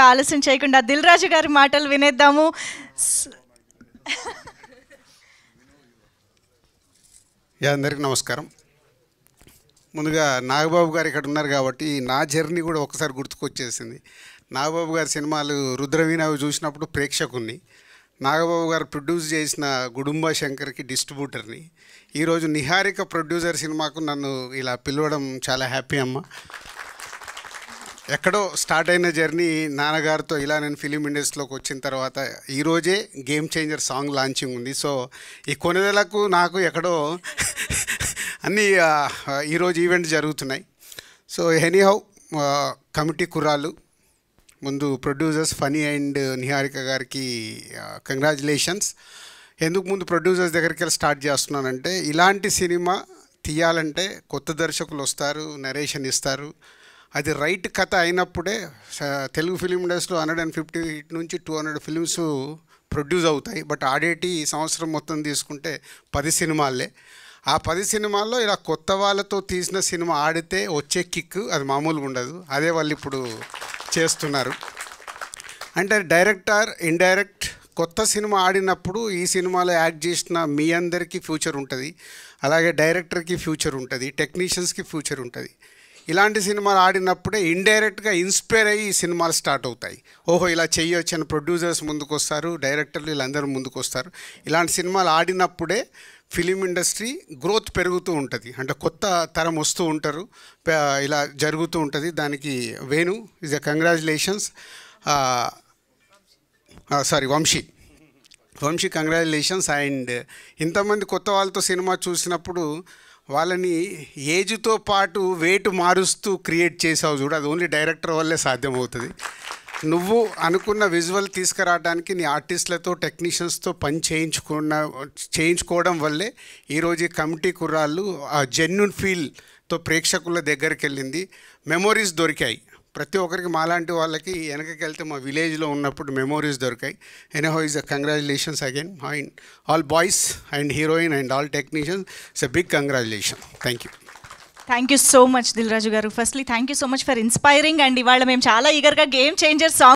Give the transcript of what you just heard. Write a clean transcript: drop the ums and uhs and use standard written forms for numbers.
ఆలస్యం చేయకుండా దిల్ రాజు గారి మాటలు వినేద్దాము. అందరికీ నమస్కారం. ముందుగా నాగబాబు గారు ఇక్కడ ఉన్నారు కాబట్టి నా జర్నీ కూడా ఒకసారి గుర్తుకొచ్చేసింది. నాగబాబు గారి సినిమాలు రుద్రవీణ చూసినప్పుడు ప్రేక్షకుని, నాగబాబు గారు ప్రొడ్యూస్ చేసిన గుడుంబ శంకర్కి డిస్ట్రిబ్యూటర్ని, ఈరోజు నిహారిక ప్రొడ్యూసర్ సినిమాకు నన్ను ఇలా పిలవడం చాలా హ్యాపీ అమ్మ. ఎక్కడో స్టార్ట్ అయిన జర్నీ నాన్నగారితో ఇలా నేను ఫిలిం ఇండస్ట్రీలోకి వచ్చిన తర్వాత ఈరోజే గేమ్ చేంజర్ సాంగ్ లాంచింగ్ ఉంది. సో ఈ కొనుదలకు నాకు ఎక్కడో అన్నీ ఈరోజు ఈవెంట్ జరుగుతున్నాయి. సో ఎనీహౌ కమిటీ కుర్రాళ్ళు, ముందు ప్రొడ్యూసర్స్ ఫనీ అండ్ నిహారిక గారికి కంగ్రాచులేషన్స్. ఎందుకు ముందు ప్రొడ్యూసర్స్ దగ్గరికి వెళ్ళి స్టార్ట్ చేస్తున్నానంటే, ఇలాంటి సినిమా తీయాలంటే కొత్త దర్శకులు వస్తారు, నరేషన్ ఇస్తారు, అది రైట్ కథ అయినప్పుడే తెలుగు ఫిలిం ఇండస్ట్రీలో 150 నుంచి 200 ఫిలిమ్స్ ప్రొడ్యూస్ అవుతాయి. బట్ ఆడేటి ఈ సంవత్సరం మొత్తం తీసుకుంటే 10 సినిమాలే. ఆ 10 సినిమాల్లో ఇలా కొత్త వాళ్ళతో తీసిన సినిమా ఆడితే వచ్చే కిక్ అది మామూలుగా ఉండదు. అదే వాళ్ళు ఇప్పుడు చేస్తున్నారు. అంటే డైరెక్టర్ ఇండైరెక్ట్ కొత్త సినిమా ఆడినప్పుడు ఈ సినిమాలో యాక్ట్ చేసిన మీ అందరికీ ఫ్యూచర్ ఉంటుంది, అలాగే డైరెక్టర్కి ఫ్యూచర్ ఉంటుంది, టెక్నీషియన్స్కి ఫ్యూచర్ ఉంటుంది. ఇలాంటి సినిమాలు ఆడినప్పుడే ఇండైరెక్ట్గా ఇన్స్పైర్ అయ్యి ఈ సినిమాలు స్టార్ట్ అవుతాయి. ఓహో ఇలా చెయ్యొచ్చు అని ప్రొడ్యూసర్స్ ముందుకు వస్తారు, డైరెక్టర్లు వీళ్ళందరూ ముందుకు వస్తారు. ఇలాంటి సినిమాలు ఆడినప్పుడే ఫిలిం ఇండస్ట్రీ గ్రోత్ పెరుగుతూ ఉంటుంది, అంటే కొత్త తరం వస్తూ ఉంటారు, ఇలా జరుగుతూ ఉంటుంది. దానికి Venu is a congratulations. Vamshi congratulations. And ఇంతమంది కొత్త వాళ్ళతో సినిమా చూసినప్పుడు వాళ్ళని ఏజ్తో పాటు వెయిట్ మారుస్తూ క్రియేట్ చేసావు చూడు, అది ఓన్లీ డైరెక్టర్ వల్లే సాధ్యమవుతుంది. నువ్వు అనుకున్న విజువల్ తీసుకురావడానికి నీ ఆర్టిస్టులతో టెక్నీషియన్స్తో పని చేయించుకోవడం వల్లే ఈరోజు ఈ కమిటీ కుర్రాళ్ళు ఆ జెన్యున్ ఫీల్తో ప్రేక్షకుల దగ్గరికి వెళ్ళింది, మెమొరీస్ దొరికాయి. ప్రతి ఒక్కరికి మాలాంటి వాళ్ళకి వెనకకి వెళ్తే మా విలేజ్లో ఉన్నప్పుడు మెమోరీస్ దొరికాయి. Anyhow is a congratulations again and all boys and heroine and all technicians. It's a big congratulation. Thank you so much Dil Raju garu. Firstly thank you so much for inspiring. And ఇవాళ మేము చాలా ఈగర్గా గేమ్ చేంజర్ సాంగ్